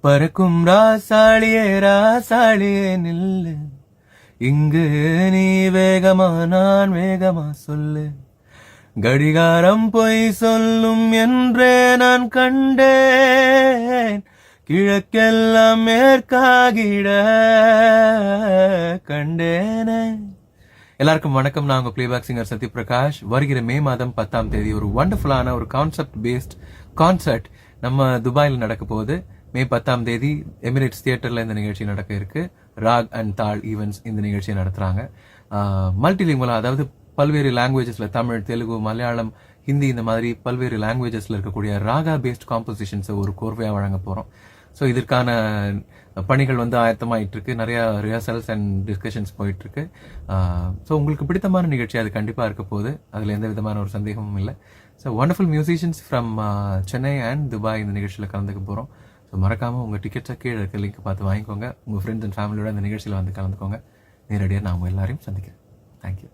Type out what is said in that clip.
பறக்கும் ராசாளியே ராசாளியே நில்லு, இங்கு நீ வேகமா நான் வேகமா சொல்லு. கடிகாரம் பொய் சொல்லும் என்றே நான் கண்டேன், கிழக்கெல்லாம் மேற்காகிட கண்டேனே. எல்லாருக்கும் வணக்கம். நான் உங்க பிளேபேக் சிங்கர் சத்யபிரகாஷ். வருகிற மே மாதம் 10ஆம் தேதி ஒரு வண்டர்ஃபுல்லான ஒரு கான்செப்ட் பேஸ்ட் கான்சர்ட் நம்ம துபாயில் நடக்க போகுது. மே 10ஆம் தேதி எமிரேட்ஸ் தியேட்டர்ல இந்த நிகழ்ச்சி நடக்க இருக்கு. ராக் அண்ட் தாள் ஈவென்ட்ஸ் இந்த நிகழ்ச்சியை நடத்துறாங்க. மல்டிலிங்குவலா, அதாவது பல்வேறு லாங்குவேஜஸ்ல, தமிழ், தெலுங்கு, மலையாளம், ஹிந்தி, இந்த மாதிரி பல்வேறு லாங்குவேஜஸ்ல இருக்கக்கூடிய ராகா பேஸ்ட் காம்போசிஷன்ஸ் ஒரு கோர்வையா வழங்க போறோம். ஸோ இதற்கான பணிகள் ஆயத்தமாயிட்டு இருக்கு. நிறைய ரிஹர்சல்ஸ் அண்ட் டிஸ்கஷன்ஸ் போயிட்டு இருக்கு. ஸோ உங்களுக்கு பிடித்தமான நிகழ்ச்சி அது கண்டிப்பா இருக்க போகுது. அதுல எந்த விதமான ஒரு சந்தேகமும் இல்லை. So wonderful musicians from Chennai and Dubai இந்த நிகழ்ச்சியில் கலந்துக்க போறோம். ஸோ மறக்காம உங்க டிக்கெட்ஸை கீழே இருக்க லிங்க் பார்த்து வாங்கிக்கோங்க. உங்க ஃப்ரெண்ட்ஸ் அண்ட் ஃபேமிலியோட இந்த நிகழ்ச்சியில் கலந்துக்கோங்க. நேரடியாக நான் உங்க எல்லாரையும் சந்திக்கிறேன். தேங்க்யூ.